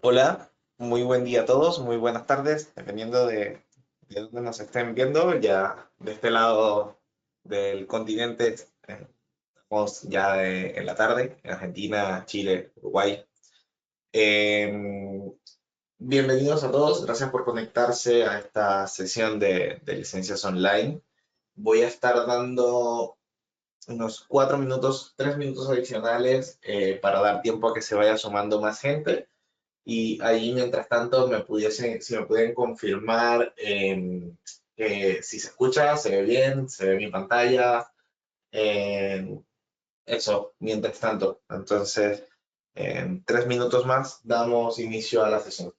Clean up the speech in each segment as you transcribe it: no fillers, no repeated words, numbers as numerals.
Hola, muy buen día a todos, muy buenas tardes, dependiendo de dónde nos estén viendo. Ya de este lado del continente estamos ya en la tarde, en Argentina, Chile, Uruguay. Eh, Bienvenidos a todos, gracias por conectarse a esta sesión de licencias online. Voy a estar dando unos 4 minutos, 3 minutos adicionales para dar tiempo a que se vaya sumando más gente. Y ahí, mientras tanto, si me pueden confirmar que si se escucha, se ve bien, se ve mi pantalla, em, eso, mientras tanto. Entonces, en 3 minutos más damos inicio a la sesión.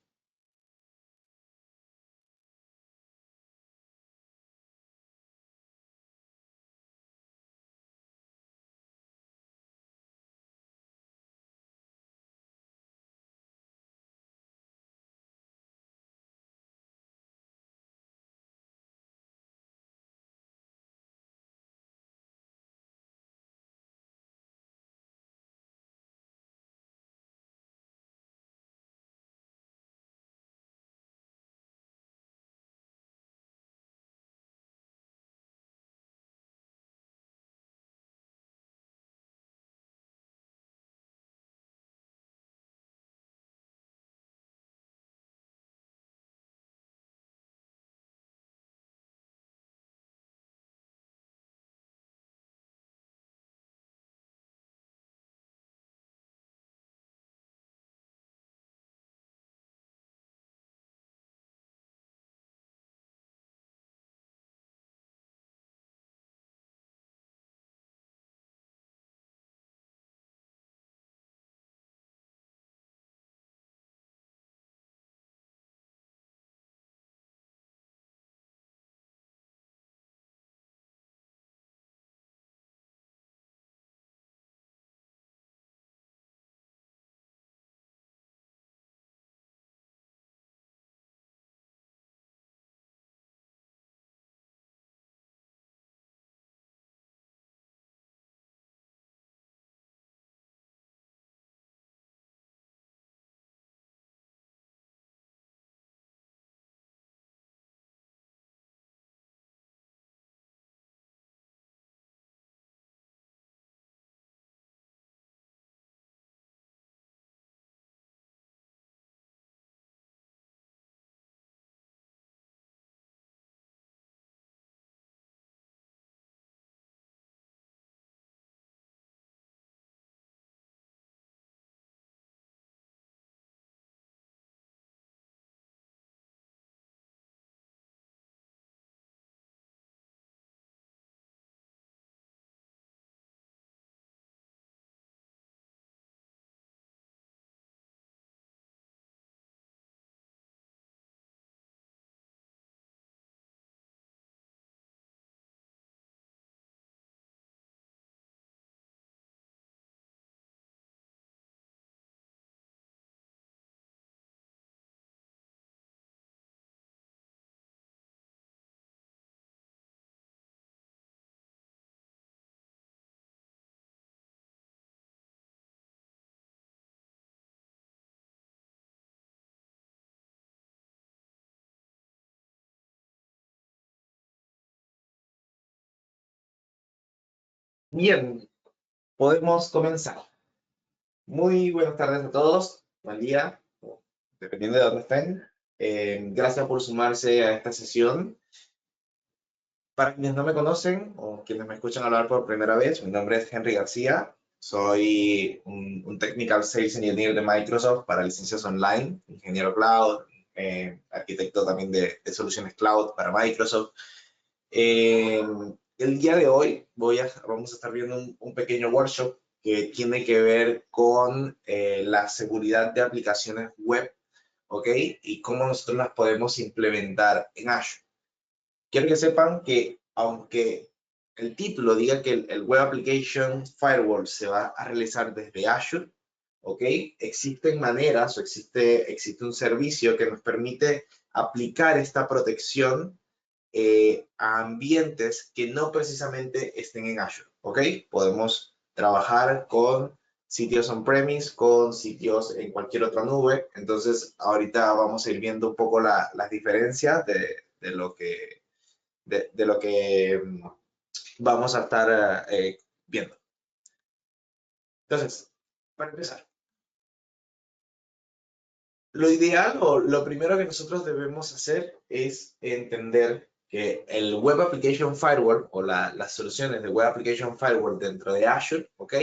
Bien, podemos comenzar. Muy buenas tardes a todos, buen día, dependiendo de dónde estén. Gracias por sumarse a esta sesión. Para quienes no me conocen o quienes me escuchan hablar por primera vez, mi nombre es Henry García. Soy un Technical Sales Engineer de Microsoft para licencias online, ingeniero cloud, arquitecto también de soluciones cloud para Microsoft. Eh, el día de hoy vamos a estar viendo un pequeño workshop que tiene que ver con la seguridad de aplicaciones web, ¿ok? Y cómo nosotros las podemos implementar en Azure. Quiero que sepan que aunque el título diga que el Web Application Firewall se va a realizar desde Azure, ¿ok? Existen maneras o existe un servicio que nos permite aplicar esta protección a ambientes que no precisamente estén en Azure, ¿ok? Podemos trabajar con sitios on-premise con sitios en cualquier otra nube. Entonces, ahorita vamos a ir viendo un poco las diferencias de lo que, de lo que vamos a estar viendo. Entonces, para empezar, lo ideal o lo primero que nosotros debemos hacer es entender que el Web Application Firewall o las soluciones de Web Application Firewall dentro de Azure, ¿ok?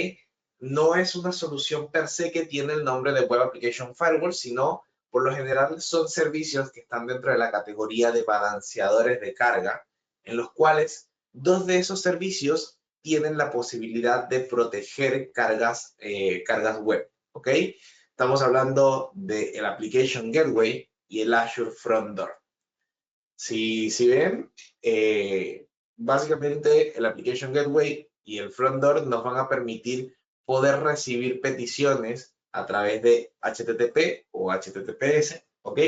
No es una solución per se que tiene el nombre de Web Application Firewall, sino por lo general son servicios que están dentro de la categoría de balanceadores de carga, en los cuales dos de esos servicios tienen la posibilidad de proteger cargas web, ¿ok? Estamos hablando del Application Gateway y el Azure Front Door. Si ven, básicamente el Application Gateway y el Front Door nos van a permitir poder recibir peticiones a través de HTTP o HTTPS, ¿ok?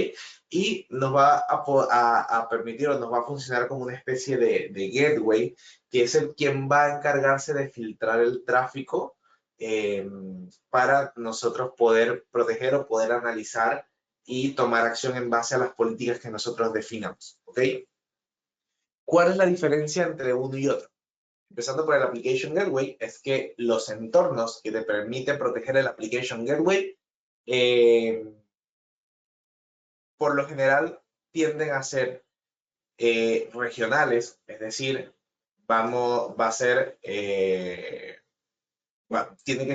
Y nos va a permitir o nos va a funcionar como una especie de gateway, que es el quien va a encargarse de filtrar el tráfico para nosotros poder proteger o poder analizar y tomar acción en base a las políticas que nosotros definamos, ¿ok? ¿Cuál es la diferencia entre uno y otro? Empezando por el Application Gateway, es que los entornos que te permiten proteger el Application Gateway, por lo general, tienden a ser regionales, es decir, va a ser, bueno, tiene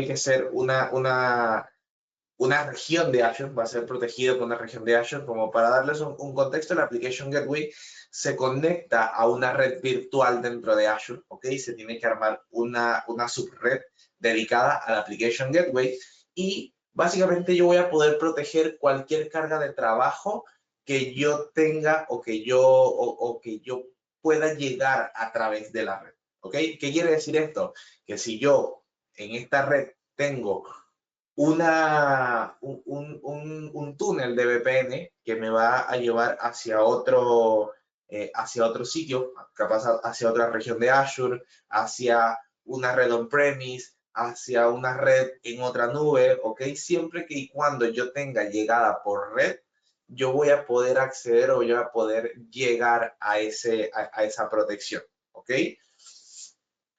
que ser una región de Azure, va a ser protegido con una región de Azure. Como para darles un contexto, la Application Gateway se conecta a una red virtual dentro de Azure, ¿ok? Se tiene que armar una subred dedicada a la Application Gateway y básicamente yo voy a poder proteger cualquier carga de trabajo que yo tenga o que yo pueda llegar a través de la red, ¿ok? ¿Qué quiere decir esto? Que si yo en esta red tengo un túnel de VPN que me va a llevar hacia otro sitio, capaz hacia otra región de Azure, hacia una red on-premise, hacia una red en otra nube, ¿ok? Siempre que y cuando yo tenga llegada por red, yo voy a poder acceder o voy a poder llegar a esa protección, ¿ok?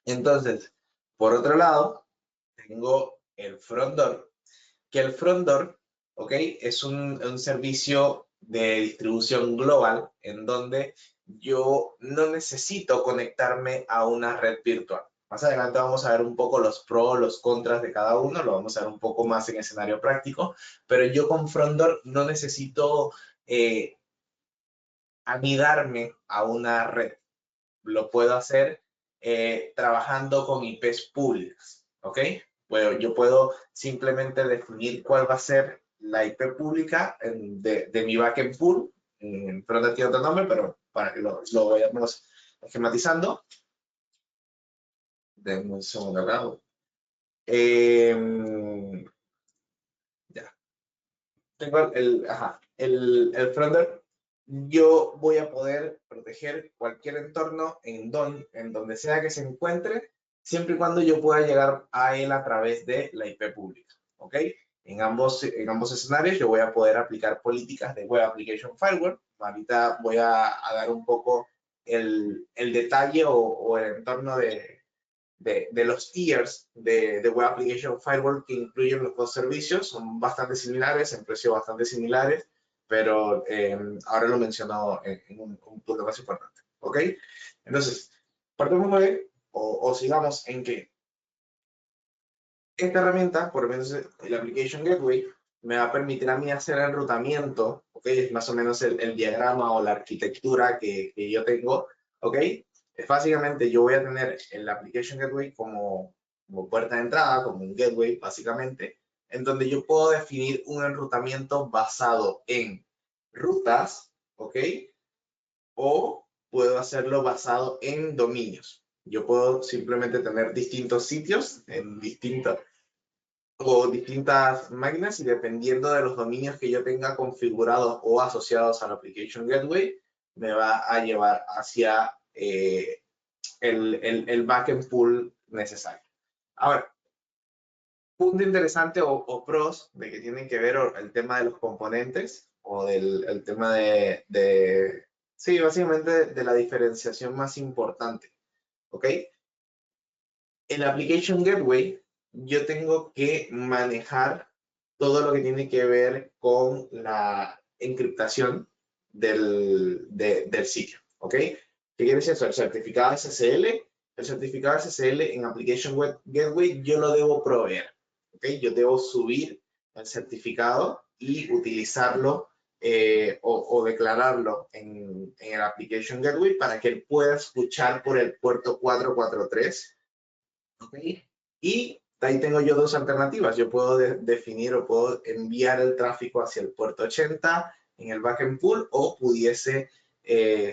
Entonces, por otro lado, tengo el front door, que el front door, ¿ok? Es un servicio de distribución global en donde yo no necesito conectarme a una red virtual. Más adelante vamos a ver un poco los pros, los contras de cada uno, lo vamos a ver un poco más en escenario práctico, pero yo con front door no necesito anidarme a una red. Lo puedo hacer trabajando con IPs públicas, ¿ok? Bueno, yo puedo simplemente definir cuál va a ser la IP pública de mi backend pool. Pronto tiene otro nombre, pero para que lo vayamos esquematizando. Denme un segundo acá. Ya. Tengo el frontend. Yo voy a poder proteger cualquier entorno en donde sea que se encuentre, siempre y cuando yo pueda llegar a él a través de la IP pública, ¿ok? En ambos escenarios yo voy a poder aplicar políticas de Web Application Firewall. Ahorita voy a dar un poco el detalle o el entorno de los tiers de Web Application Firewall que incluyen los dos servicios. Son bastante similares, en precio bastante similares, pero ahora lo menciono en un punto más importante, ¿ok? Entonces, partimos de, o sigamos en que esta herramienta, por lo menos el Application Gateway, me va a permitir a mí hacer el enrutamiento, ¿ok? Es más o menos el diagrama o la arquitectura que yo tengo, ¿ok? Es básicamente yo voy a tener el Application Gateway como puerta de entrada, como un gateway, básicamente, en donde yo puedo definir un enrutamiento basado en rutas, ¿ok? O puedo hacerlo basado en dominios. Yo puedo simplemente tener distintos sitios en distintas máquinas y dependiendo de los dominios que yo tenga configurados o asociados al Application Gateway, me va a llevar hacia el backend pool necesario. Ahora, punto interesante o pros de que tienen que ver el tema de los componentes o el tema sí, básicamente de la diferenciación más importante, ¿ok? En la Application Gateway yo tengo que manejar todo lo que tiene que ver con la encriptación del sitio, ¿ok? ¿Qué quiere decir eso? El certificado SSL en Application Gateway yo lo debo proveer, ¿ok? Yo debo subir el certificado y utilizarlo o declararlo en el Application Gateway para que él pueda escuchar por el puerto 443. ¿Okay? Y ahí tengo yo dos alternativas. Yo puedo definir o puedo enviar el tráfico hacia el puerto 80 en el backend pool o pudiese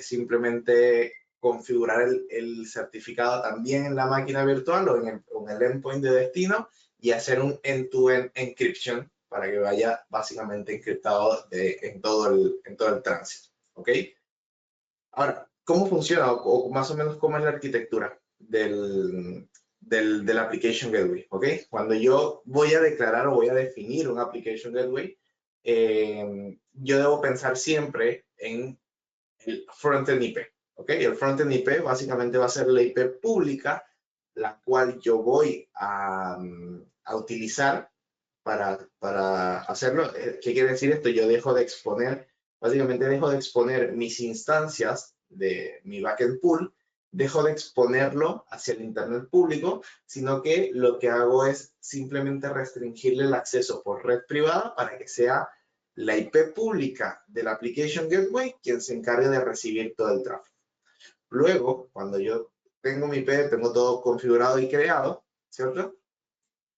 simplemente configurar el certificado también en la máquina virtual o en el endpoint de destino y hacer un end-to-end encryption para que vaya básicamente encriptado en todo el tránsito. ¿Ok? Ahora, ¿cómo funciona o más o menos cómo es la arquitectura del Application Gateway? ¿Ok? Cuando yo voy a declarar o voy a definir un Application Gateway, yo debo pensar siempre en el frontend IP. ¿Ok? El frontend IP básicamente va a ser la IP pública, la cual yo voy a utilizar para hacerlo. ¿Qué quiere decir esto? Yo dejo de exponer, básicamente dejo de exponer mis instancias de mi backend pool, dejo de exponerlo hacia el internet público, sino que lo que hago es simplemente restringirle el acceso por red privada para que sea la IP pública del Application Gateway quien se encargue de recibir todo el tráfico. Luego, cuando yo tengo mi IP, tengo todo configurado y creado, ¿cierto?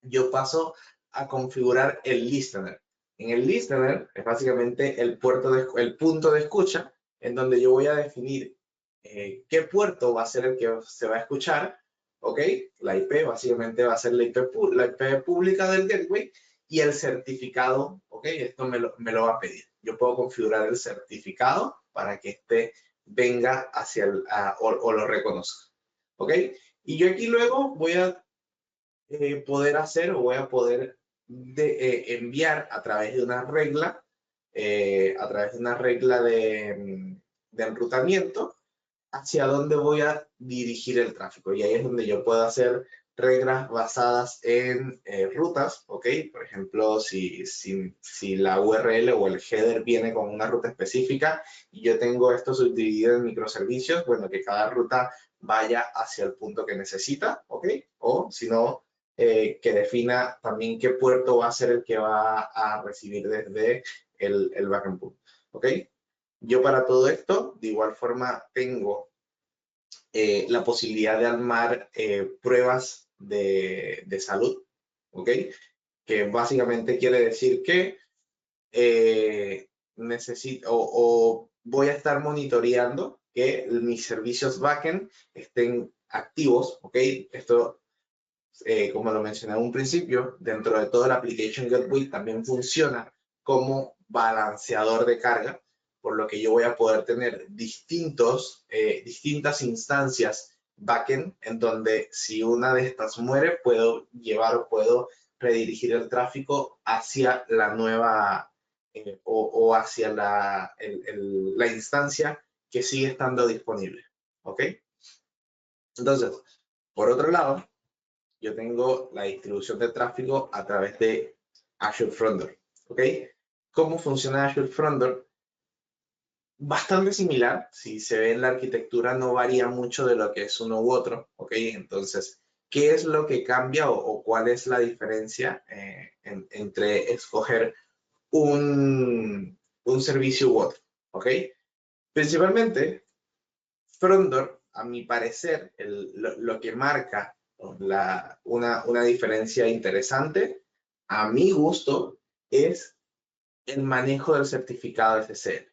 Yo paso a configurar el listener. En el listener es básicamente el punto de escucha en donde yo voy a definir qué puerto va a ser el que se va a escuchar, ¿ok? La IP básicamente va a ser la IP pública del gateway y el certificado, ¿ok? Esto me lo va a pedir. Yo puedo configurar el certificado para que este venga hacia o lo reconozca, ¿ok? Y yo aquí luego voy a poder hacer o voy a poder enviar a través de una regla, de enrutamiento, hacia dónde voy a dirigir el tráfico. Y ahí es donde yo puedo hacer reglas basadas en rutas, ¿ok? Por ejemplo, si la URL o el header viene con una ruta específica y yo tengo esto subdividido en microservicios, bueno, que cada ruta vaya hacia el punto que necesita, ¿ok? O si no, que defina también qué puerto va a ser el que va a recibir desde el backend pool, ¿ok? Yo para todo esto, de igual forma, tengo la posibilidad de armar pruebas de salud, ¿ok? Que básicamente quiere decir que necesito o voy a estar monitoreando que mis servicios backend estén activos, ¿ok? Esto, como lo mencioné en un principio, dentro de todo el Application Gateway también funciona como balanceador de carga, por lo que yo voy a poder tener distintas instancias backend en donde si una de estas muere, puedo llevar o puedo redirigir el tráfico hacia la nueva o hacia la instancia que sigue estando disponible. ¿Ok? Entonces, por otro lado, yo tengo la distribución de tráfico a través de Azure Front Door, ¿ok? ¿Cómo funciona Azure Front Door? Bastante similar, si se ve en la arquitectura no varía mucho de lo que es uno u otro, ¿ok? Entonces, ¿qué es lo que cambia o cuál es la diferencia entre escoger un servicio u otro, ¿ok? Principalmente, Front Door, a mi parecer, lo que marca una diferencia interesante, a mi gusto, es el manejo del certificado SSL.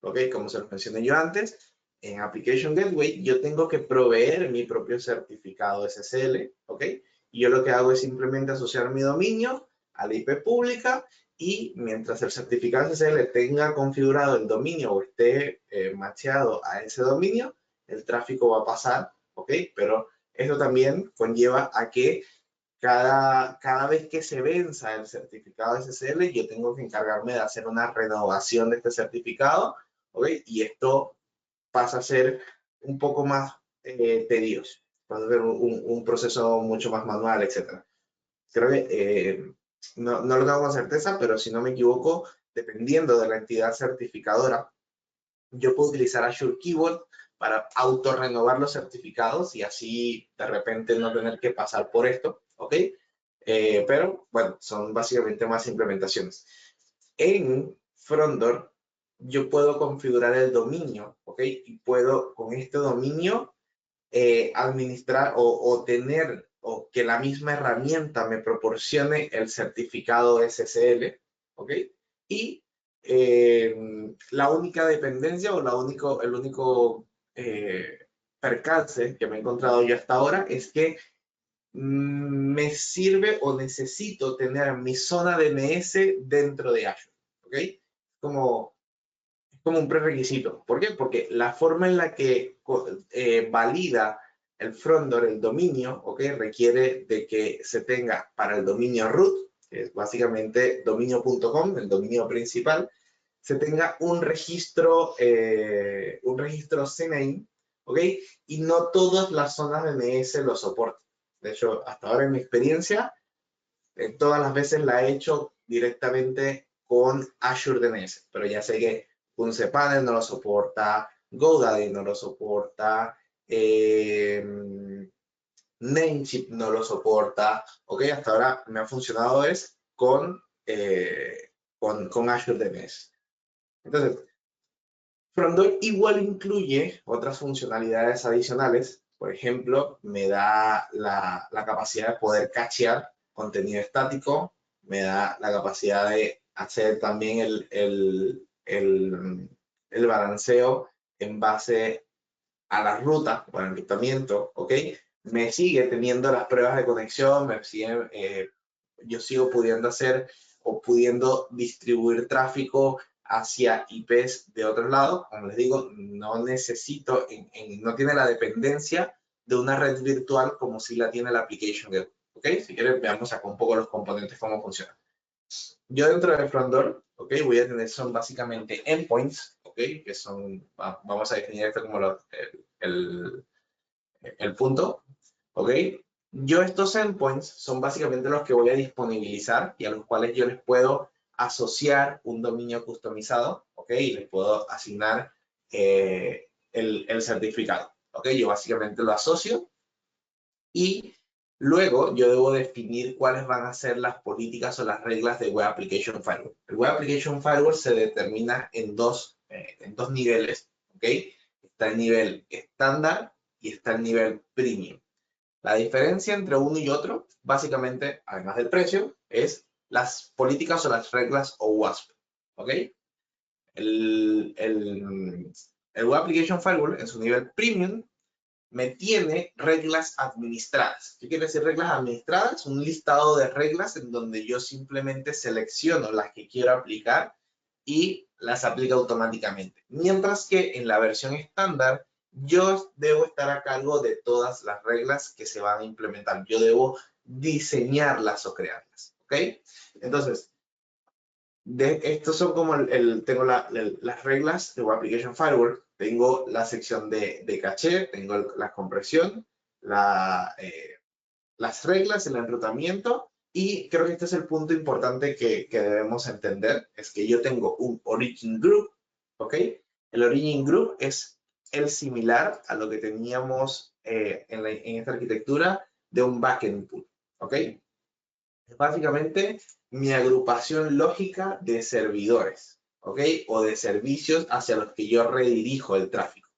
¿Ok? Como se los mencioné yo antes, en Application Gateway yo tengo que proveer mi propio certificado SSL, ¿ok? Y yo lo que hago es simplemente asociar mi dominio a la IP pública y mientras el certificado SSL tenga configurado el dominio o esté macheado a ese dominio, el tráfico va a pasar, ¿ok? Pero esto también conlleva a que cada vez que se venza el certificado SSL, yo tengo que encargarme de hacer una renovación de este certificado, ¿ok? Y esto pasa a ser un poco más tedioso, pasa a ser un proceso mucho más manual, etc. Creo que no lo tengo con certeza, pero si no me equivoco, dependiendo de la entidad certificadora, yo puedo utilizar Azure Keyboard para autorrenovar los certificados y así de repente no tener que pasar por esto, ¿ok? Pero bueno, son básicamente más implementaciones. En Frondor yo puedo configurar el dominio, ¿ok? Y puedo con este dominio administrar o tener o que la misma herramienta me proporcione el certificado SSL, ¿ok? Y la única dependencia o el único percance que me he encontrado yo hasta ahora es que me sirve o necesito tener mi zona DNS dentro de Azure, ¿ok? Como como un prerequisito. ¿Por qué? Porque la forma en la que valida el frontdoor, el dominio, ¿ok? Requiere de que se tenga para el dominio root, que es básicamente dominio.com, el dominio principal, se tenga un registro CNAME, ¿ok? Y no todas las zonas DNS lo soportan. De hecho, hasta ahora en mi experiencia, todas las veces la he hecho directamente con Azure DNS, pero ya sé que cPanel no lo soporta, GoDaddy no lo soporta, Namecheap no lo soporta, ok, hasta ahora me ha funcionado es con Azure DNS. Entonces, Frondor igual incluye otras funcionalidades adicionales. Por ejemplo, me da la capacidad de poder cachear contenido estático, me da la capacidad de hacer también el balanceo en base a la ruta o al enrutamiento, ¿ok? Me sigue teniendo las pruebas de conexión, yo sigo pudiendo hacer o pudiendo distribuir tráfico hacia IPs de otros lados. Como les digo, no necesito, no tiene la dependencia de una red virtual como si la tiene la application Gateway. ¿Ok? Si quieren, veamos acá un poco los componentes, cómo funcionan. Yo dentro de Frondor, ¿ok? Voy a tener, son básicamente endpoints, ¿ok? Que son, vamos a definir esto como el punto, ¿ok? Yo estos endpoints son básicamente los que voy a disponibilizar y a los cuales yo les puedo asociar un dominio customizado, ¿ok? Y les puedo asignar el certificado, ¿ok? Yo básicamente lo asocio y luego yo debo definir cuáles van a ser las políticas o las reglas de Web Application Firewall. El Web Application Firewall se determina en dos niveles, ¿ok? Está el nivel estándar y está el nivel premium. La diferencia entre uno y otro, básicamente, además del precio, es las políticas o las reglas o WASP, ¿ok? El Web Application Firewall en su nivel premium me tiene reglas administradas. ¿Qué quiere decir reglas administradas? Un listado de reglas en donde yo simplemente selecciono las que quiero aplicar y las aplica automáticamente. Mientras que en la versión estándar, yo debo estar a cargo de todas las reglas que se van a implementar. Yo debo diseñarlas o crearlas. ¿Ok? Entonces, estos son como tengo las reglas de Web Application Firewall. Tengo la sección de caché, tengo la compresión, las reglas, el enrutamiento, y creo que este es el punto importante que debemos entender, es que yo tengo un Origin Group, ¿ok? El Origin Group es el similar a lo que teníamos en esta arquitectura de un backend pool, ¿ok? Es básicamente mi agrupación lógica de servidores, ¿ok? O de servicios hacia los que yo redirijo el tráfico.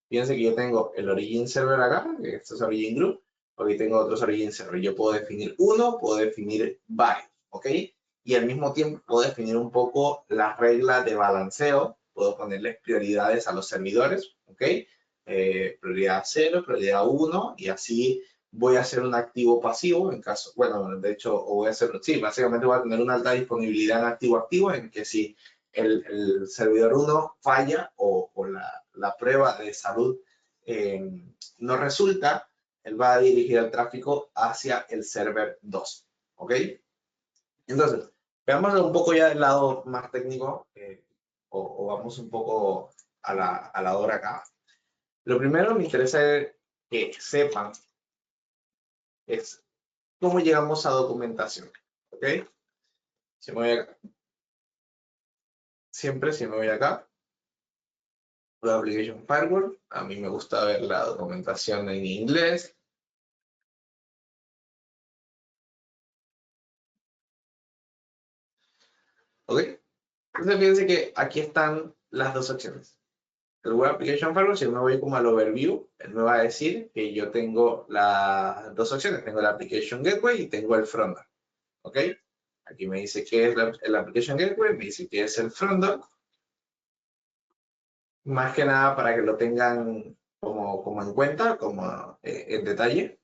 Fíjense que yo tengo el Origin Server acá, que esto es Origin Group, aquí tengo otros Origin Server. Yo puedo definir uno, puedo definir varios, ¿ok? Y al mismo tiempo puedo definir un poco las reglas de balanceo, puedo ponerles prioridades a los servidores, ¿ok? Prioridad 0, prioridad 1, y así voy a hacer un activo pasivo en caso, bueno, de hecho, o voy a hacer, sí, básicamente voy a tener una alta disponibilidad en activo-activo, en que si el servidor 1 falla o la prueba de salud no resulta, él va a dirigir el tráfico hacia el server 2, ¿ok? Entonces, veamos un poco ya del lado más técnico, o vamos un poco a la hora acá. Lo primero me interesa que sepan es cómo llegamos a documentación, ¿ok? Si me voy acá, siempre si me voy acá, la Application Firewall, a mí me gusta ver la documentación en inglés. ¿Ok? Entonces fíjense que aquí están las dos opciones. El Web Application Firewall, si yo me voy como al overview, él me va a decir que yo tengo las dos opciones. Tengo la Application Gateway y tengo el Frontend. ¿Ok? Aquí me dice que es el Application Gateway, me dice que es el Frontend. Más que nada para que lo tengan como en cuenta, como en detalle.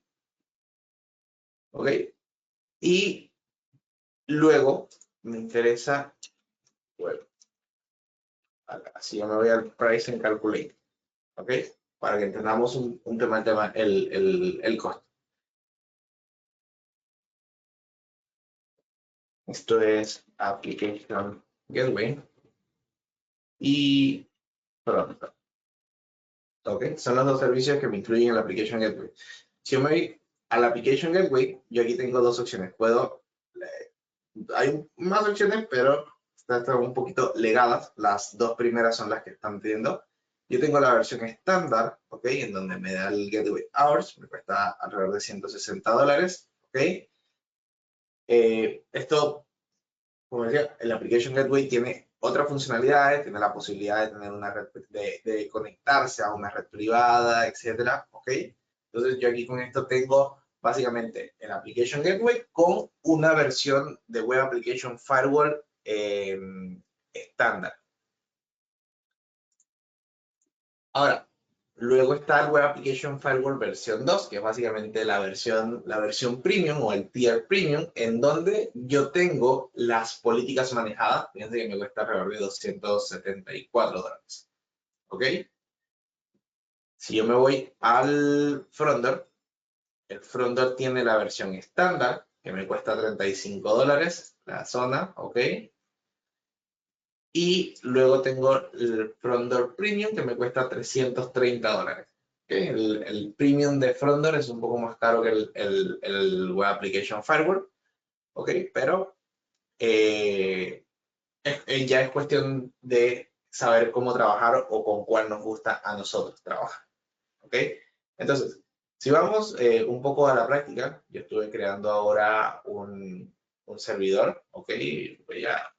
¿Ok? Y luego me interesa, bueno, así yo me voy al Price and Calculate. ¿Ok? Para que entendamos un tema, el costo. Esto es Application Gateway y Frontend. ¿Ok? Son los dos servicios que me incluyen en la Application Gateway. Si yo me voy a la Application Gateway, yo aquí tengo dos opciones. Hay más opciones, pero están un poquito legadas. Las dos primeras son las que están pidiendo. Yo tengo la versión estándar, ¿ok? En donde me da el Gateway Hours, me cuesta alrededor de $160, ¿ok? Esto, como decía, el Application Gateway tiene otras funcionalidades, tiene la posibilidad de tener una red, de conectarse a una red privada, etcétera, ¿ok? Entonces yo aquí con esto tengo básicamente el Application Gateway con una versión de Web Application Firewall estándar. Ahora, luego está el Web Application Firewall versión 2, que es básicamente la versión premium o el tier premium, en donde yo tengo las políticas manejadas. Fíjense que me cuesta alrededor de $274. ¿Ok? Si yo me voy al Frontend, el Frontend tiene la versión estándar, que me cuesta $35 la zona, ¿ok? Y luego tengo el Frontend Premium que me cuesta $330. ¿Okay? El Premium de Frontend es un poco más caro que el Web Application Firewall, ¿ok? Pero ya es cuestión de saber cómo trabajar o con cuál nos gusta a nosotros trabajar, ¿ok? Entonces, si vamos un poco a la práctica, yo estuve creando ahora un servidor, ¿ok? Voy a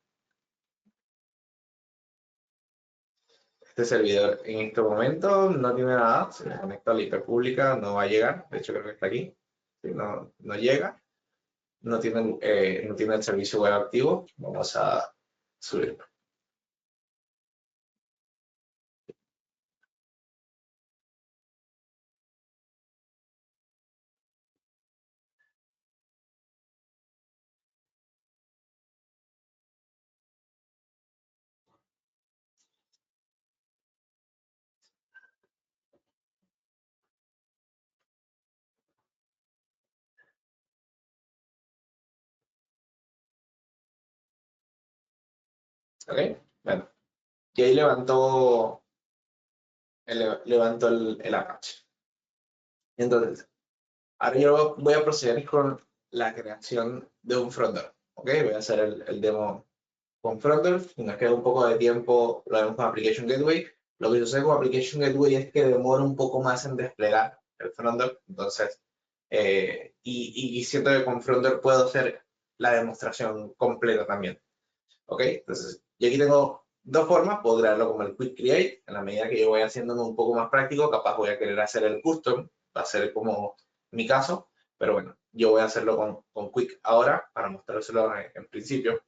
Este servidor en este momento no tiene nada, se me conecta a la IP pública, no va a llegar, de hecho creo que está aquí, sí, no llega, no tiene el servicio web activo, vamos a subirlo. ¿Ok? Bueno, y ahí levantó el Apache. Entonces, ahora yo voy a proceder con la creación de un frontend, ¿ok? Voy a hacer el demo con Frontend, y nos queda un poco de tiempo, lo vemos con Application Gateway. Lo que sucede con Application Gateway es que demora un poco más en desplegar el frontend, entonces, y siento que con Frontend puedo hacer la demostración completa también, ¿ok? Entonces, yo aquí tengo dos formas, puedo crearlo como el Quick Create, en la medida que yo voy haciéndome un poco más práctico, capaz voy a querer hacer el custom, va a ser como mi caso, pero bueno, yo voy a hacerlo con Quick ahora, para mostrárselo en principio.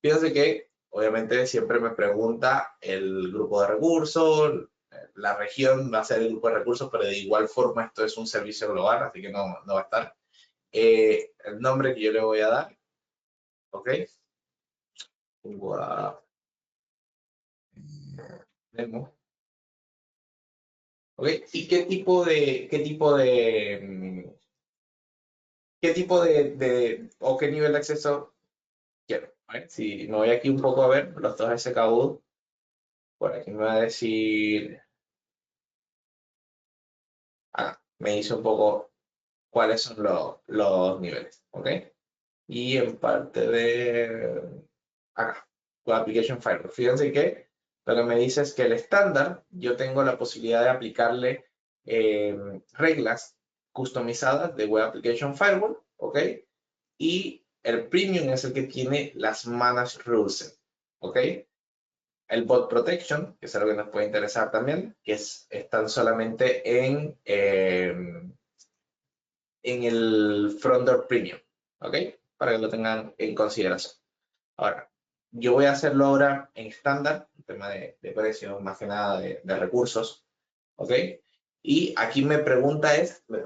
Fíjense que obviamente siempre me pregunta el grupo de recursos, la región va a ser el grupo de recursos, pero de igual forma esto es un servicio global, así que no va a estar. El nombre que yo le voy a dar, ¿ok? Demo, ¿ok? ¿Y qué tipo de qué tipo o qué nivel de acceso quiero. ¿Vale? Si me voy aquí un poco a ver los dos SKU, por aquí me va a decir, me dice un poco cuáles son los niveles, ¿ok? Y en parte de acá, Web Application Firewall. Fíjense que lo que me dice es que el estándar, yo tengo la posibilidad de aplicarle reglas customizadas de Web Application Firewall, ¿ok? Y el premium es el que tiene las managed rules, ¿ok? El bot protection, que es algo que nos puede interesar también, que están solamente en el front door premium, ¿ok? Para que lo tengan en consideración. Ahora, yo voy a hacerlo ahora en estándar, un tema de precio, más que nada de recursos, ¿ok? Y aquí me pregunta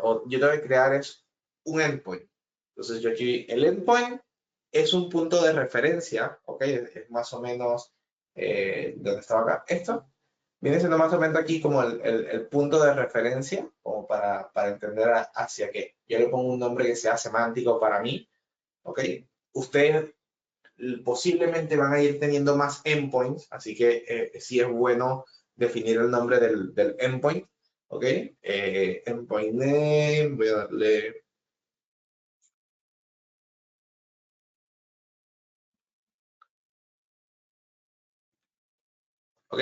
o yo tengo que crear un endpoint. Entonces yo aquí, el endpoint es un punto de referencia, ¿ok? Es más o menos donde estaba acá. Esto viene siendo más o menos aquí como el punto de referencia, como para entender hacia qué. Yo le pongo un nombre que sea semántico para mí, ¿ok? Ustedes posiblemente van a ir teniendo más endpoints, así que sí es bueno definir el nombre del endpoint, ¿ok? Endpoint name, voy a darle, ¿ok?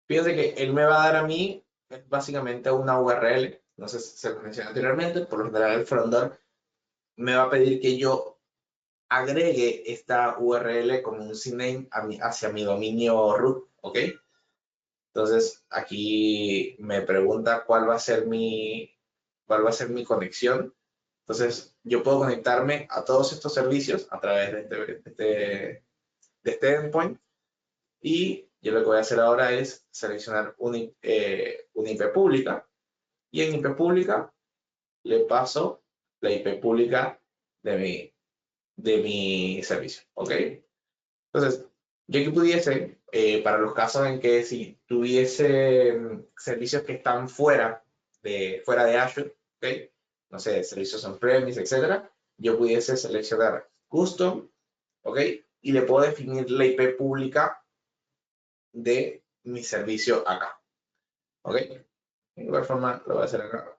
Fíjense que él me va a dar a mí básicamente una URL, no sé si se lo mencioné anteriormente, por lo general el frontend me va a pedir que yo agregue esta URL como un CNAME hacia mi dominio root, ¿ok? Entonces aquí me pregunta cuál va a ser mi conexión. Entonces yo puedo conectarme a todos estos servicios a través de este endpoint y yo lo que voy a hacer ahora es seleccionar una IP pública y en IP pública le paso la IP pública de mi servicio, ¿ok? Entonces, yo aquí pudiese, para los casos en que si tuviese servicios que están fuera de Azure, ¿ok? No sé, servicios on-premise, etcétera, yo pudiese seleccionar Custom, ¿ok? Y le puedo definir la IP pública de mi servicio acá, ¿ok? De igual forma, lo voy a hacer acá.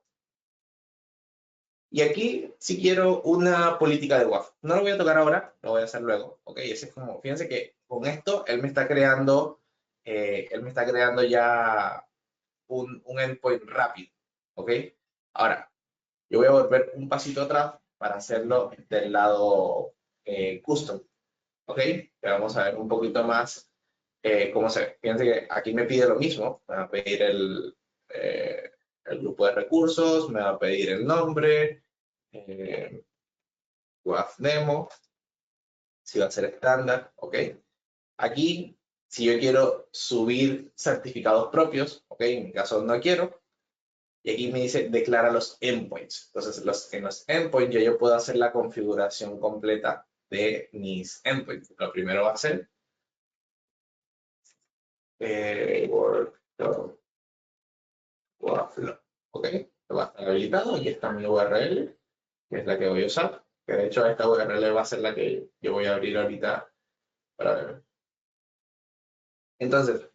Y aquí si quiero una política de WAF. No lo voy a tocar ahora, lo voy a hacer luego. Ok, ese es como, fíjense que con esto él me está creando ya un endpoint rápido. Ok, ahora yo voy a volver un pasito atrás para hacerlo del lado custom. Ok, vamos a ver un poquito más cómo se ve. Fíjense que aquí me pide lo mismo, me va a pedir el grupo de recursos, me va a pedir el nombre, eh, WAF demo, si va a ser estándar, ok. Aquí, si yo quiero subir certificados propios, ok, en mi caso no quiero, y aquí me dice declara los endpoints. Entonces, en los endpoints yo puedo hacer la configuración completa de mis endpoints. Lo primero va a ser workflow, ok, va a estar habilitado y está mi URL, que es la que voy a usar, que de hecho esta URL va a ser la que yo voy a abrir ahorita para ver. Entonces,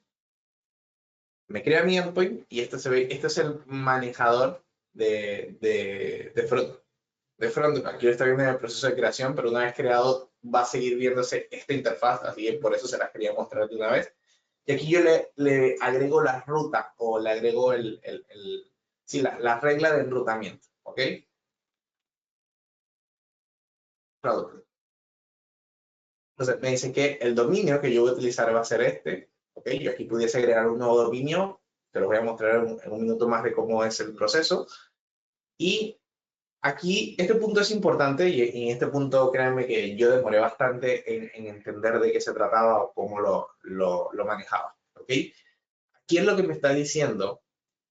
me crea mi endpoint y este es el manejador de front. De front, aquí lo está viendo en el proceso de creación, pero una vez creado va a seguir viéndose esta interfaz, así que por eso se las quería mostrar de una vez. Y aquí yo le agrego la ruta o le agrego sí, la regla de enrutamiento, ¿ok? Product. Entonces me dice que el dominio que yo voy a utilizar va a ser este, ¿ok? Yo aquí pudiese agregar un nuevo dominio, te lo voy a mostrar en un minuto más de cómo es el proceso. Y aquí, este punto es importante y en este punto créanme que yo demoré bastante en entender de qué se trataba o cómo lo manejaba, ¿ok? Aquí es lo que me está diciendo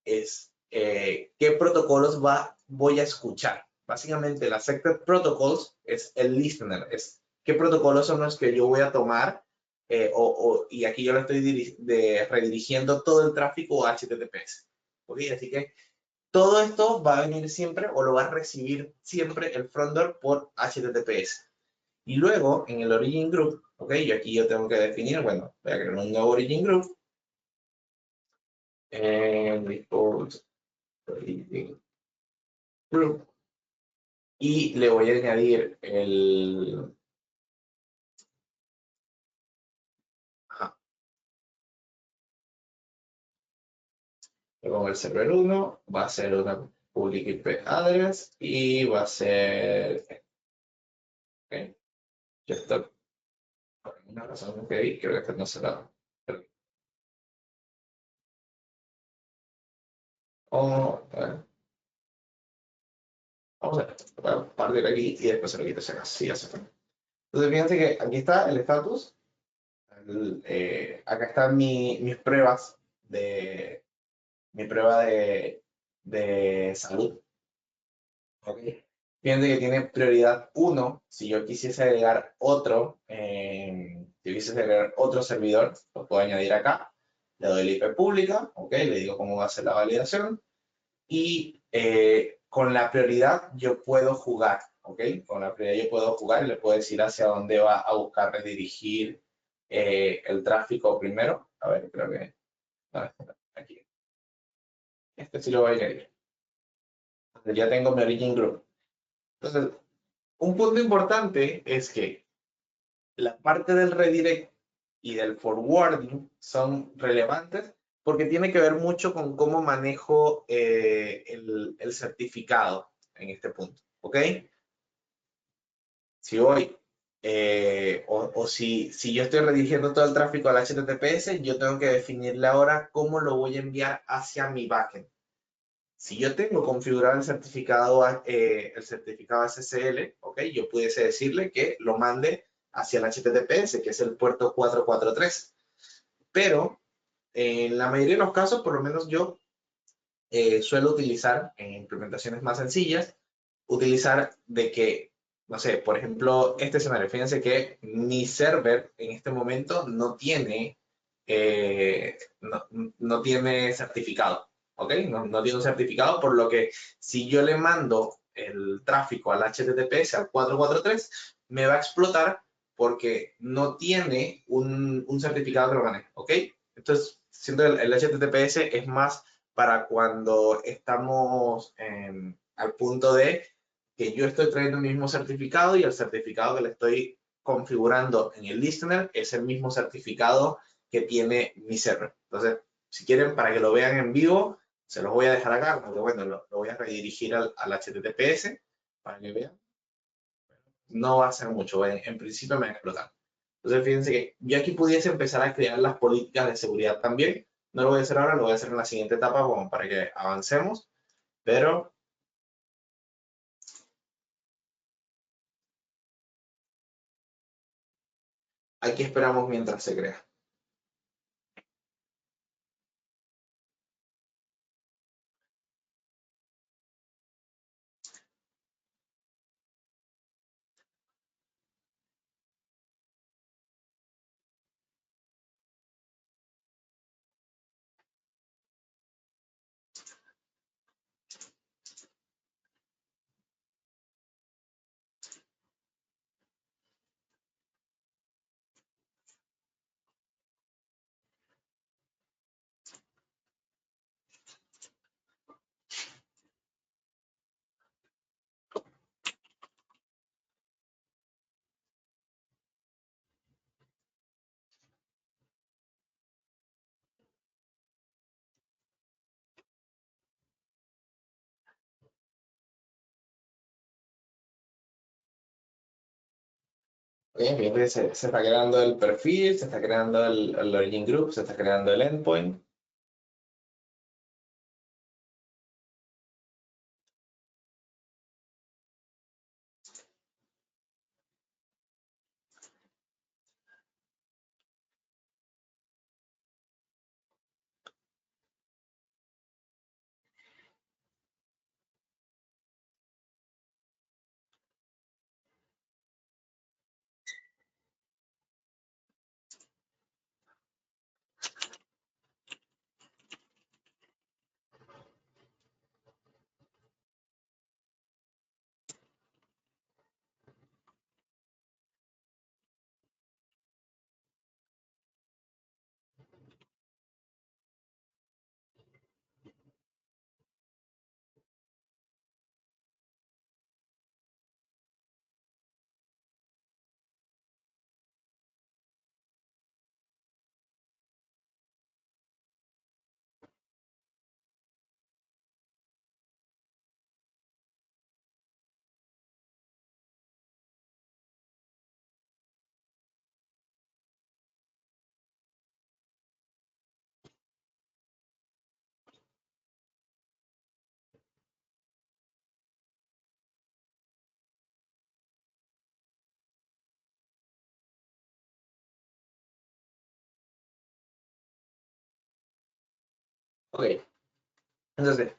es qué protocolos voy a escuchar. Básicamente, la Accepted Protocols es el listener, es qué protocolos son los que yo voy a tomar y aquí yo lo estoy redirigiendo todo el tráfico a HTTPS. ¿Ok? Así que todo esto va a venir siempre o lo va a recibir siempre el front door por HTTPS. Y luego en el origin group, ok, yo tengo que definir, bueno, voy a crear un nuevo origin group. Default origin group. Y le voy a añadir el... Ajá, le pongo el server 1, va a ser una public IP address y va a ser... Ok, ya está. Por alguna razón, ok, creo que esto no se da. O, vamos a partir aquí y después se lo quito si acaso. Sí, ya se fue. Entonces, fíjense que aquí está el status. Acá están mis pruebas de mi prueba de salud. ¿Ok? Fíjense que tiene prioridad uno. Si yo quisiese agregar otro, si yo quisiese agregar otro servidor, lo puedo añadir acá. Le doy la IP pública, ¿ok? Le digo cómo va a ser la validación. Y con la prioridad yo puedo jugar, ¿ok? Con la prioridad yo puedo jugar y le puedo decir hacia dónde va a buscar redirigir el tráfico primero. A ver, creo que... no, aquí. Este sí lo voy a añadir. Entonces ya tengo mi origin group. Entonces, un punto importante es que la parte del redirect y del forwarding son relevantes porque tiene que ver mucho con cómo manejo el certificado en este punto, ¿ok? Si voy, o si yo estoy redirigiendo todo el tráfico al HTTPS, yo tengo que definirle ahora cómo lo voy a enviar hacia mi backend. Si yo tengo configurado el certificado SSL, ¿ok? Yo pudiese decirle que lo mande hacia el HTTPS, que es el puerto 443. Pero en la mayoría de los casos, por lo menos yo suelo utilizar en implementaciones más sencillas, utilizar de que, no sé, por ejemplo, este escenario, fíjense que mi server en este momento no, no tiene certificado, ¿ok? No, no tiene un certificado, por lo que si yo le mando el tráfico al HTTPS, al 443, me va a explotar porque no tiene un certificado que lo maneje, ¿ok? Entonces, siento que el HTTPS es más para cuando estamos al punto de que yo estoy trayendo el mismo certificado y el certificado que le estoy configurando en el listener es el mismo certificado que tiene mi server. Entonces, si quieren, para que lo vean en vivo, se los voy a dejar acá, porque bueno, lo voy a redirigir al HTTPS para que vean. No va a ser mucho, en principio me va a explotar. Entonces, fíjense que yo aquí pudiese empezar a crear las políticas de seguridad también. No lo voy a hacer ahora, lo voy a hacer en la siguiente etapa como para que avancemos, pero aquí esperamos mientras se crea. Bien, fíjense, se está creando el perfil, se está creando el origin group, se está creando el endpoint. Ok, entonces,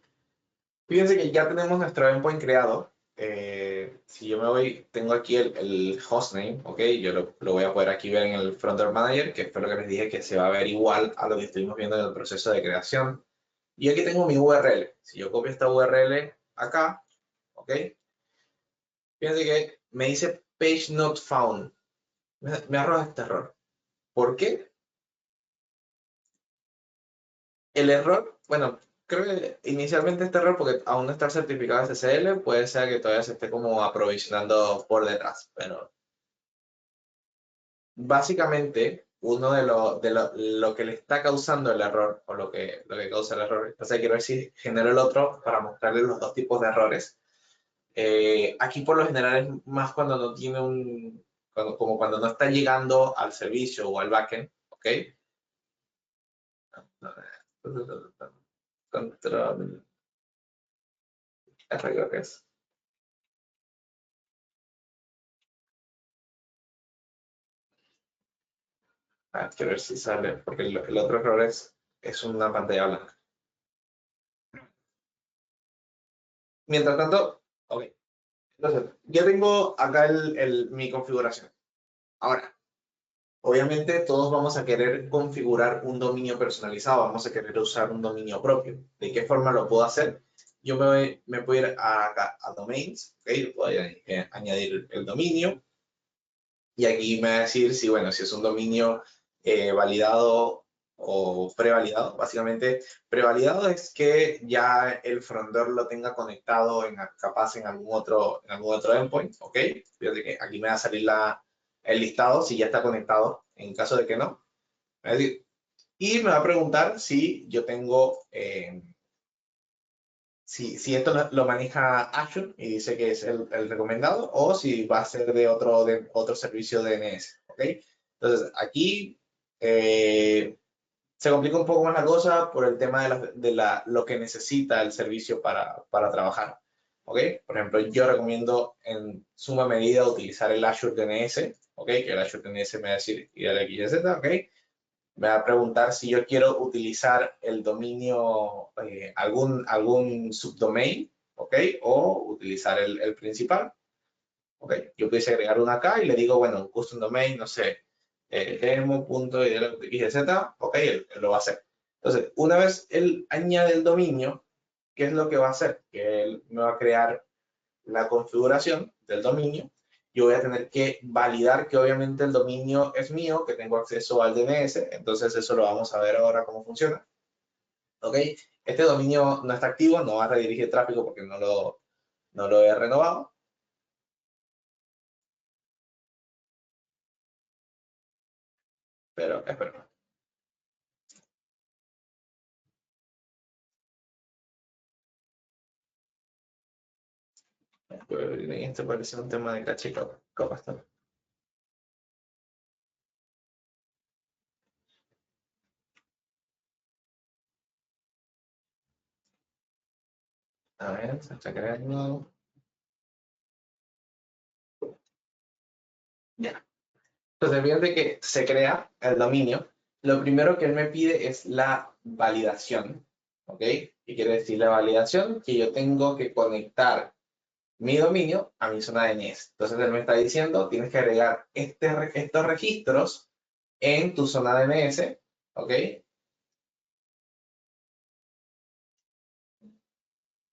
fíjense que ya tenemos nuestro endpoint creado. Si yo me voy, tengo aquí el hostname, ok, yo lo voy a poder aquí ver en el Frontend Manager, que fue lo que les dije que se va a ver igual a lo que estuvimos viendo en el proceso de creación. Y aquí tengo mi URL. Si yo copio esta URL acá, ok, fíjense que me dice page not found. Me arroja este error. ¿Por qué? El error, bueno, creo que inicialmente este error, porque aún no está certificado SSL, puede ser que todavía se esté como aprovisionando por detrás, pero básicamente uno de lo que le está causando el error, o lo que causa el error, entonces quiero ver si genero el otro para mostrarles los dos tipos de errores. Aquí por lo general es más cuando no tiene como cuando no está llegando al servicio o al backend, ¿ok? Control, creo que es. Quiero ver si sale, porque el otro error es una pantalla blanca. Mientras tanto, ok. Entonces, ya tengo acá mi configuración. Ahora, obviamente todos vamos a querer configurar un dominio personalizado, vamos a querer usar un dominio propio. ¿De qué forma lo puedo hacer? Yo me puedo ir acá a Domains, ¿ok? Puedo añadir el dominio y aquí me va a decir si, bueno, si es un dominio validado o prevalidado. Básicamente, prevalidado es que ya el frontend lo tenga conectado capaz en algún otro endpoint, ¿ok? Fíjate que aquí me va a salir el listado si ya está conectado, en caso de que no. Es decir, y me va a preguntar si yo tengo, si esto lo maneja Azure y dice que es el recomendado, o si va a ser de otro servicio DNS, ¿ok? Entonces, aquí se complica un poco más la cosa por el tema lo que necesita el servicio para trabajar, ¿ok? Por ejemplo, yo recomiendo en suma medida utilizar el Azure DNS, ¿ok? Que el Azure DNS me va a decir ir al XYZ, ¿ok? Me va a preguntar si yo quiero utilizar el dominio, algún subdomain, ¿ok? O utilizar el principal, ¿ok? Yo pudiese agregar uno acá y le digo, bueno, un custom domain, no sé, demo.xyz, ¿ok? Él lo va a hacer. Entonces, una vez él añade el dominio, ¿qué es lo que va a hacer? Que él me va a crear la configuración del dominio. Yo voy a tener que validar que obviamente el dominio es mío, que tengo acceso al DNS, entonces eso lo vamos a ver ahora cómo funciona. ¿Ok? Este dominio no está activo, no va a redirigir tráfico porque no lo he renovado, pero espero. Esto parece un tema de caché, capaz también. A ver, se está creando. Ya. Entonces, fíjate que se crea el dominio. Lo primero que él me pide es la validación. ¿Ok? ¿Qué quiere decir la validación? Que yo tengo que conectar mi dominio a mi zona de DNS. Entonces, él me está diciendo, tienes que agregar estos registros en tu zona de DNS. ¿Ok?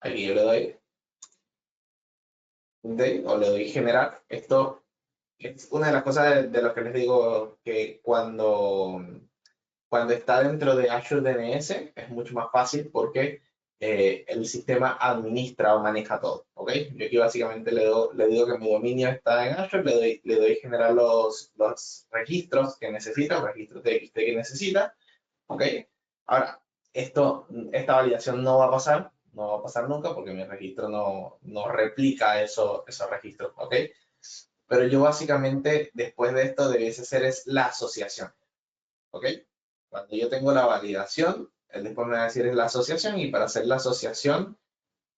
Aquí yo le doy o le doy generar. Esto es una de las cosas de lo que les digo que cuando está dentro de Azure DNS es mucho más fácil porque el sistema administra o maneja todo, ¿ok? Yo aquí básicamente le digo que mi dominio está en Azure, le doy generar los registros que necesita, los registros TXT que necesita, ¿ok? Ahora, esta validación no va a pasar nunca porque mi registro no replica esos registros, ¿ok? Pero yo básicamente después de esto debiese hacer es la asociación, ¿ok? Cuando yo tengo la validación, él después me va a decir es la asociación y para hacer la asociación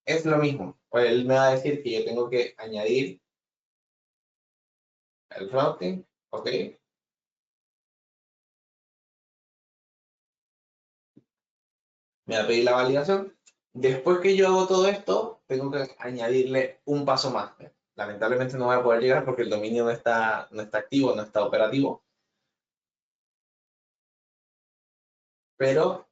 es lo mismo. Pues él me va a decir que yo tengo que añadir el routing, ¿ok? me va a pedir la validación. Después que yo hago todo esto, tengo que añadirle un paso más. Lamentablemente no voy a poder llegar porque el dominio no está activo, no está operativo, pero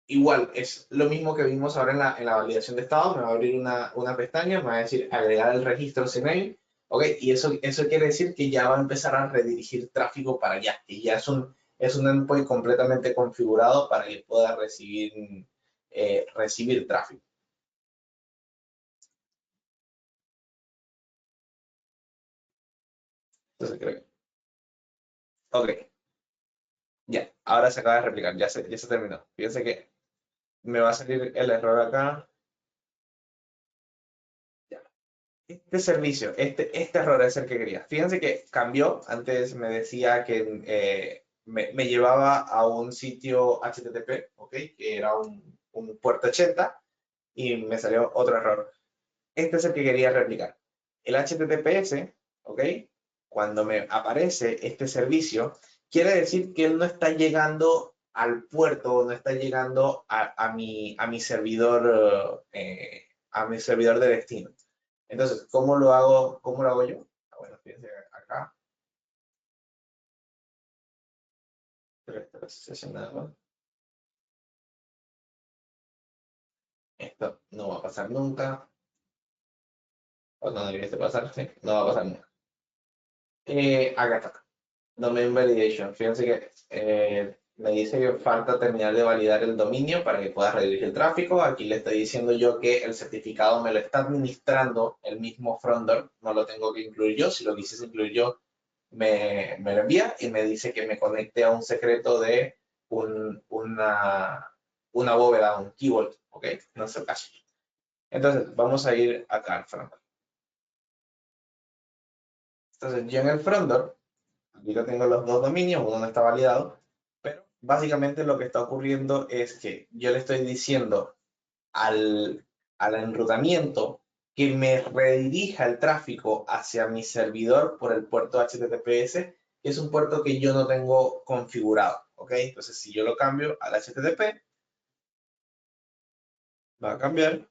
igual es lo mismo que vimos ahora en la validación de estado. Me va a abrir una pestaña, me va a decir agregar el registro CMAIL, ¿ok? Y eso quiere decir que ya va a empezar a redirigir tráfico para allá. Y ya es un endpoint completamente configurado para que pueda recibir tráfico. Entonces creo que, ok, ya, ahora se acaba de replicar, ya se terminó. Fíjense que me va a salir el error acá. Ya. Este servicio, este error es el que quería. Fíjense que cambió. Antes me decía que me llevaba a un sitio HTTP, ¿ok? Que era un puerto 80 y me salió otro error. Este es el que quería replicar. El HTTPS, ¿ok? Cuando me aparece este servicio, quiere decir que él no está llegando al puerto, no está llegando a mi servidor de destino. Entonces, ¿cómo lo hago yo? Bueno, fíjense acá, nada más. Esto no va a pasar nunca, o no debiese pasar, sí, no va a pasar nunca. Acá está. Domain Validation. Fíjense que me dice que falta terminar de validar el dominio para que pueda redirigir el tráfico. Aquí le estoy diciendo yo que el certificado me lo está administrando el mismo frontend, no lo tengo que incluir yo. Si lo quisiese incluir yo, me lo envía y me dice que me conecte a un secreto de una bóveda, un keyword, ¿ok? No es el caso. Entonces, vamos a ir acá al frontend. Entonces, yo en el frontend, aquí lo tengo los dos dominios, uno no está validado, pero básicamente lo que está ocurriendo es que yo le estoy diciendo al enrutamiento que me redirija el tráfico hacia mi servidor por el puerto HTTPS, que es un puerto que yo no tengo configurado, ¿ok? Entonces, si yo lo cambio al HTTP, va a cambiar,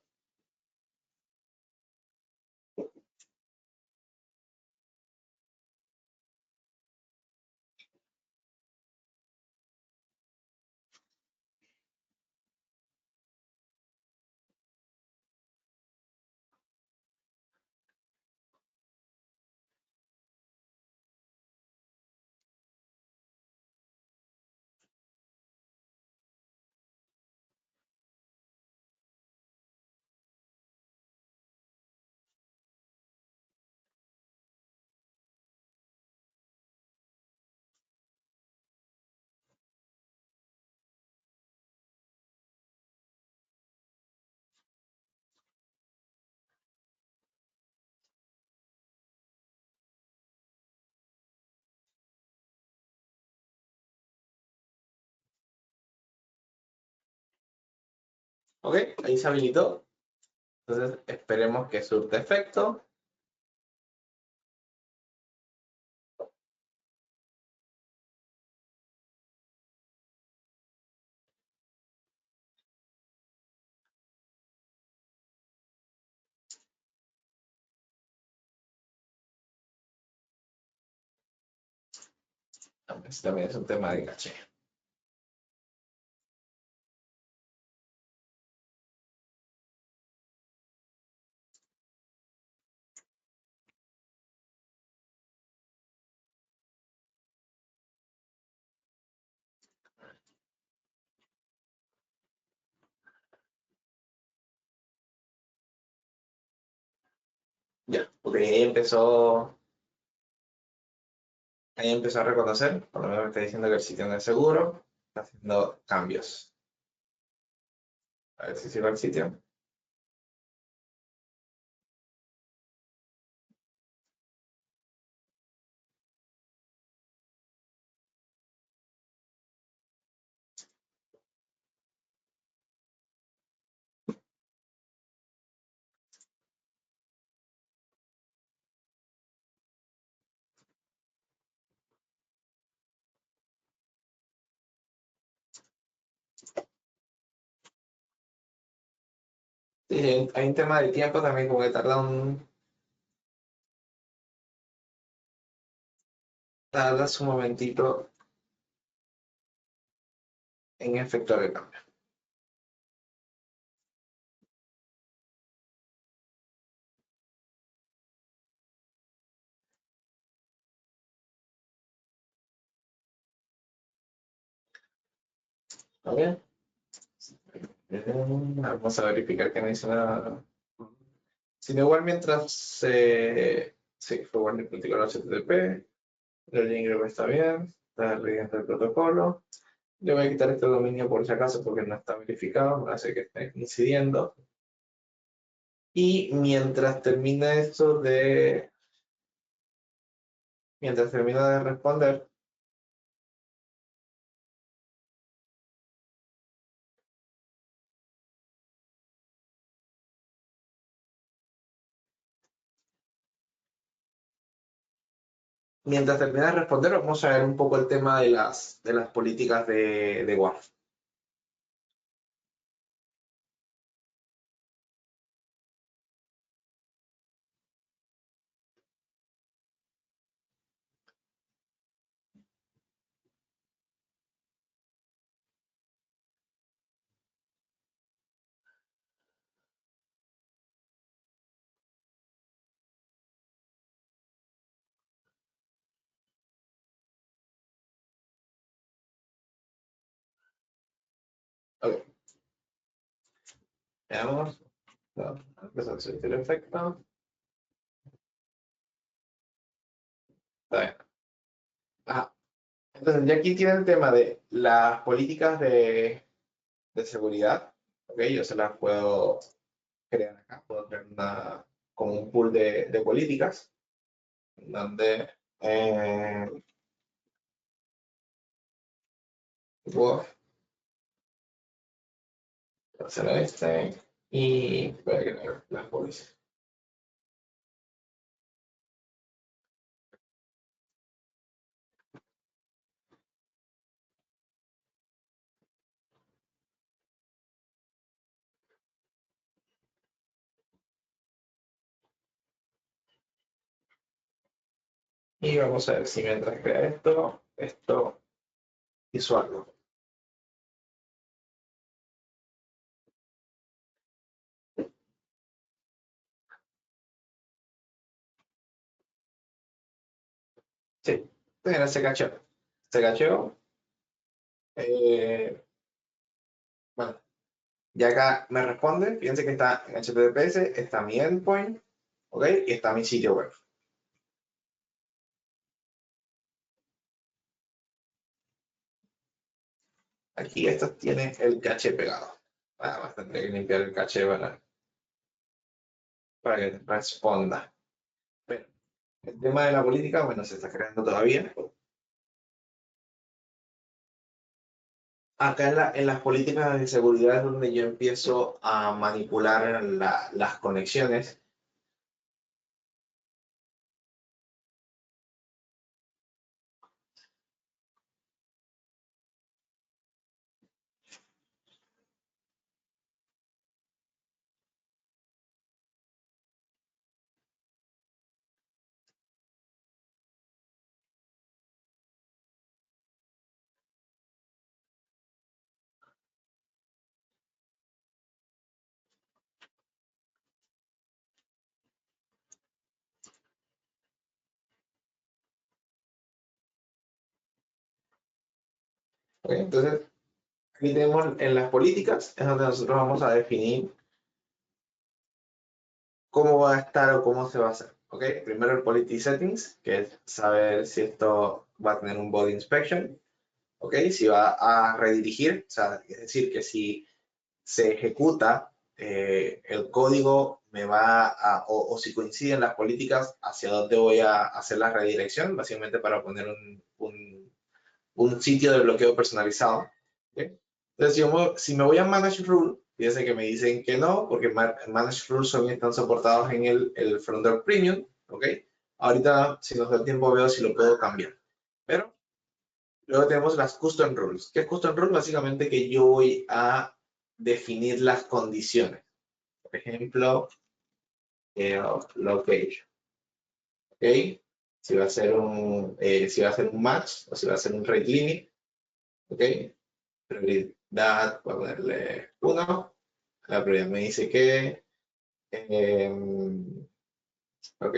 ¿ok? Ahí se habilitó. Entonces, esperemos que surte efecto. Este también es un tema de caché. Ya, porque ahí empezó a reconocer, por lo menos me está diciendo que el sitio no es seguro, está haciendo cambios. A ver si sirve el sitio. Sí, hay un tema de tiempo también, como que tardas un momentito en efectuar el cambio. ¿Está bien? Vamos a verificar que no hice nada. Sino igual mientras sí, fue bueno practicar el HTTP, el link creo que está bien, está leyendo el protocolo. Le voy a quitar este dominio por si acaso porque no está verificado, me hace que esté incidiendo. Y mientras termina de responder, vamos a ver un poco el tema de las políticas de WAF. Ok, veamos. No, empezó a surtir el efecto. Está bien. Ajá. Entonces, ya aquí tiene el tema de las políticas de seguridad. Ok, yo se las puedo crear acá. Puedo crear como un pool de políticas donde eh, puedo hacer este y voy a crear las políticas. Y vamos a ver si mientras crea esto hizo algo. Sí, mira, se cachó. Se cachó. eh, bueno, ya acá me responde. Fíjense que está en HTTPS, está mi endpoint, ¿ok? Y está mi sitio web. Aquí esto tiene el caché pegado. Nada más tendré que limpiar el caché para que responda. Pero el tema de la política, bueno, se está creando todavía. Acá en las políticas de seguridad es donde yo empiezo a manipular las conexiones. ¿Ok? Entonces, aquí tenemos en las políticas, es donde nosotros vamos a definir cómo va a estar o cómo se va a hacer. ¿Ok? Primero el Policy Settings, que es saber si esto va a tener un body inspection. ¿Ok? Si va a redirigir, o sea, es decir, que si se ejecuta el código, me va o si coinciden las políticas, hacia dónde voy a hacer la redirección, básicamente para poner un sitio de bloqueo personalizado. ¿Ok? Entonces, si me voy a Manage Rule, fíjense que me dicen que no, porque Manage Rules son, están soportados en el Frontdoor Premium. ¿Ok? Ahorita, si nos da tiempo, veo si lo puedo cambiar. Pero luego tenemos las Custom Rules. ¿Qué es Custom Rule? Básicamente que yo voy a definir las condiciones. por ejemplo, location, ¿ok? Si va a ser un match o si va a ser un rate limit, ¿ok? Prioridad, voy a ponerle 1. La prioridad me dice que, ok,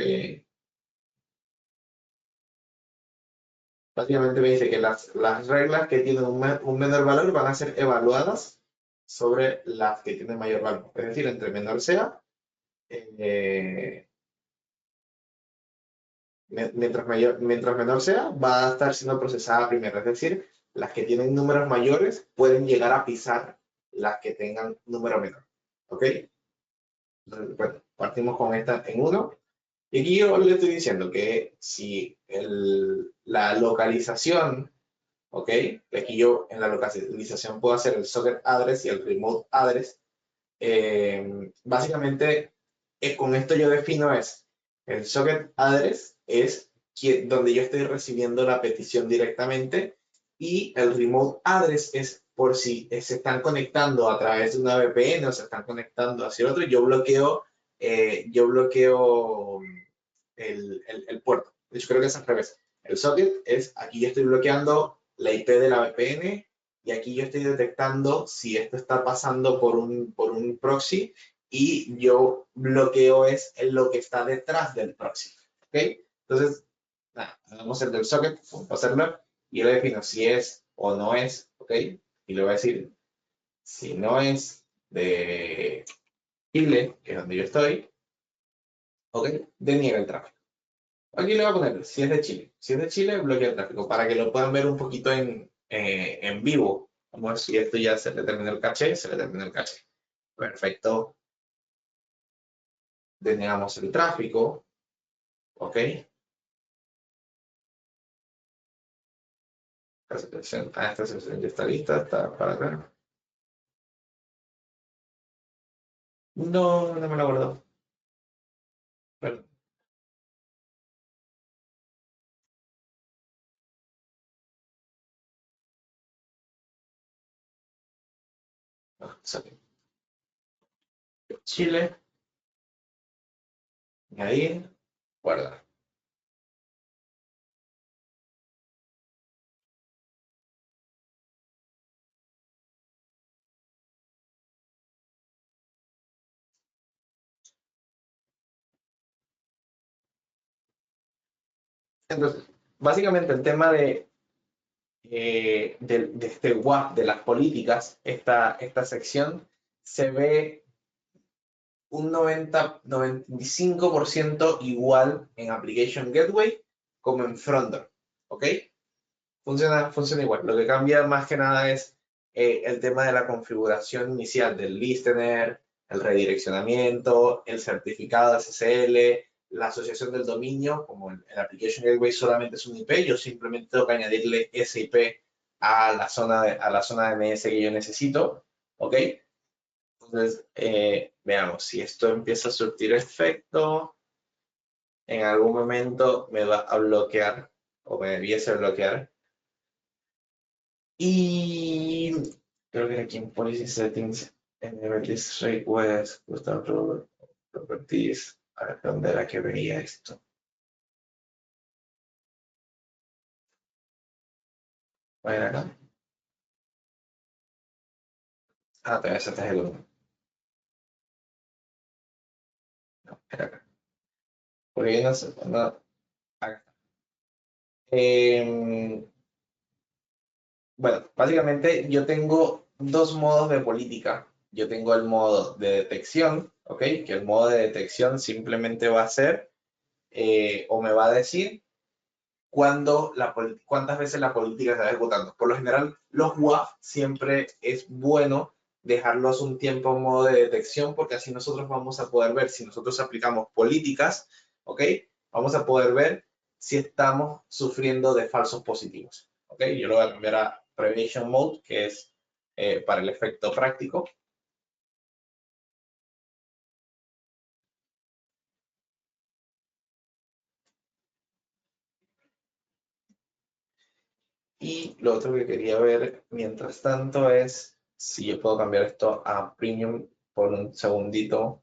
básicamente me dice que las reglas que tienen un menor valor van a ser evaluadas sobre las que tienen mayor valor. Es decir, entre menor sea, eh, mientras menor sea, va a estar siendo procesada primero. Es decir, las que tienen números mayores pueden llegar a pisar las que tengan número menor. ¿Ok? Entonces, bueno, partimos con esta en 1. Y aquí yo le estoy diciendo que si la localización, ¿ok? Aquí yo en la localización puedo hacer el socket address y el remote address. Básicamente, con esto yo defino el socket address es donde yo estoy recibiendo la petición directamente y el remote address es por si se están conectando a través de una VPN o se están conectando hacia el otro, yo bloqueo el puerto. De hecho, creo que es al revés. El socket es, aquí yo estoy bloqueando la IP de la VPN y aquí yo estoy detectando si esto está pasando por un proxy y yo bloqueo lo que está detrás del proxy. ¿Ok? Entonces, nada, hagamos el del socket, vamos a hacerlo y yo le defino si es o no es, ¿ok? Y le voy a decir, si no es de Chile, que es donde yo estoy, ¿ok? Deniega el tráfico. Aquí le voy a poner, si es de Chile. Si es de Chile, bloquea el tráfico, para que lo puedan ver un poquito en vivo. Vamos a ver si esto ya se le terminó el caché, se le terminó el caché. Perfecto. Denegamos el tráfico. ¿Ok? Esta sección ya está lista, está para acá. No, no me lo guardó. Perdón. Ah, sorry. Chile, añadir, guardar. Entonces, básicamente el tema de este WAF, de las políticas, esta sección, se ve un 95% igual en Application Gateway como en Frontdoor, ¿ok? Funciona igual. Lo que cambia más que nada es el tema de la configuración inicial del listener, el redireccionamiento, el certificado SSL, la asociación del dominio, como el Application Gateway solamente es un IP, yo simplemente tengo que añadirle ese IP a la zona de DNS que yo necesito, ¿ok? Entonces, veamos, si esto empieza a surtir efecto, en algún momento me va a bloquear o me debiese bloquear. Y creo que aquí en Policy Settings, Enable this request, Custom Properties, a ver dónde era que veía esto. ¿Va a ir acá? Ah, todavía ese es el 1. No, era acá. Porque yo no sé, no, acá. Bueno, básicamente yo tengo dos modos de política. Yo tengo el modo de detección, ¿ok? Que el modo de detección simplemente va a ser o me va a decir cuántas veces la política se está ejecutando. Por lo general, los WAF siempre es bueno dejarlos un tiempo en modo de detección porque así nosotros vamos a poder ver si nosotros aplicamos políticas, ¿ok? Vamos a poder ver si estamos sufriendo de falsos positivos, ¿ok? Yo lo voy a cambiar a Prevention Mode, que es para el efecto práctico. Y lo otro que quería ver mientras tanto es si yo puedo cambiar esto a Premium por un segundito.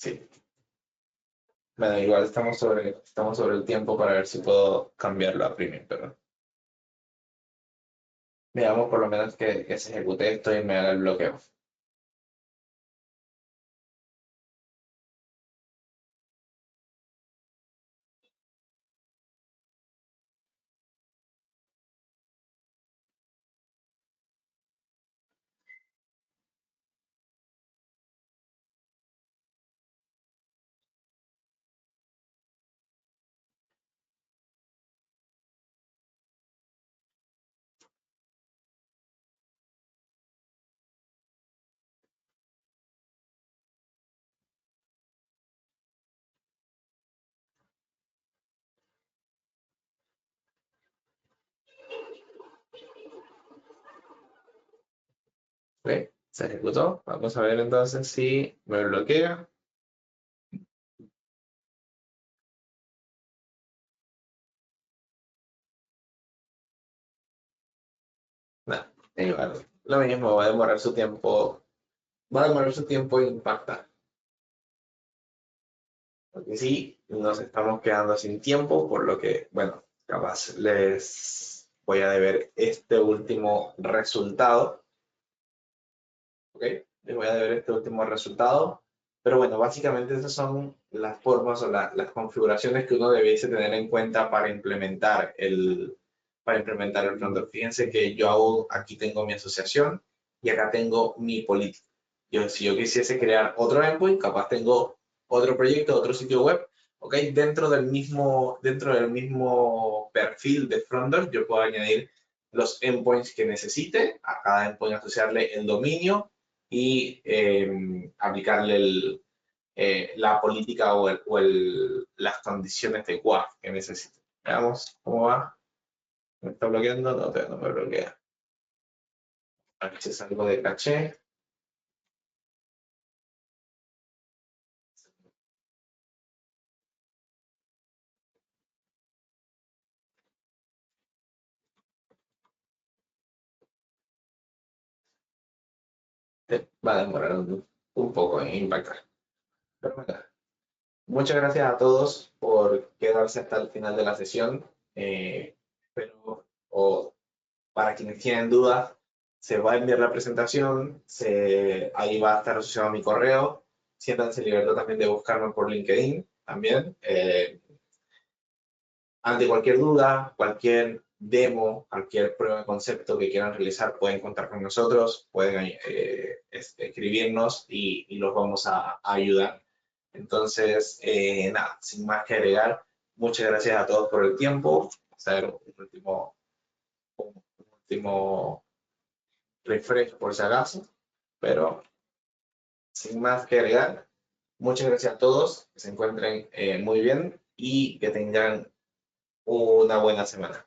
Sí. Bueno, igual estamos sobre el tiempo para ver si puedo cambiarlo a premium, pero veamos por lo menos que se ejecute esto y me haga el bloqueo. ¿Ok? Se ejecutó. Vamos a ver entonces si me bloquea. No, igual, lo mismo, va a demorar su tiempo. Va a demorar su tiempo en impactar. Porque sí, nos estamos quedando sin tiempo, por lo que, bueno, capaz les voy a deber este último resultado. ¿Ok? Les voy a deber este último resultado. Pero bueno, básicamente esas son las formas o las configuraciones que uno debiese tener en cuenta para implementar el frontend. Fíjense que aquí tengo mi asociación y acá tengo mi política. Si yo quisiese crear otro endpoint, capaz tengo otro proyecto, otro sitio web, ¿ok? Dentro del mismo perfil de frontend, yo puedo añadir los endpoints que necesite, a cada endpoint asociarle el dominio y aplicarle la política las condiciones de WAF que necesite. Veamos cómo va. ¿Me está bloqueando? No, todavía no me bloquea. Aquí es algo de caché. Va a demorar un poco en impactar. Pero bueno, muchas gracias a todos por quedarse hasta el final de la sesión. Pero, para quienes tienen dudas, se va a enviar la presentación, ahí va a estar asociado mi correo. Siéntanse en libertad también de buscarme por LinkedIn también. Ante cualquier duda, cualquier demo, cualquier prueba de concepto que quieran realizar, pueden contar con nosotros, pueden escribirnos y los vamos a ayudar. Entonces, nada, sin más que agregar, muchas gracias a todos por el tiempo. Hacer un último refresh por si acaso, pero sin más que agregar, muchas gracias a todos, que se encuentren muy bien y que tengan una buena semana.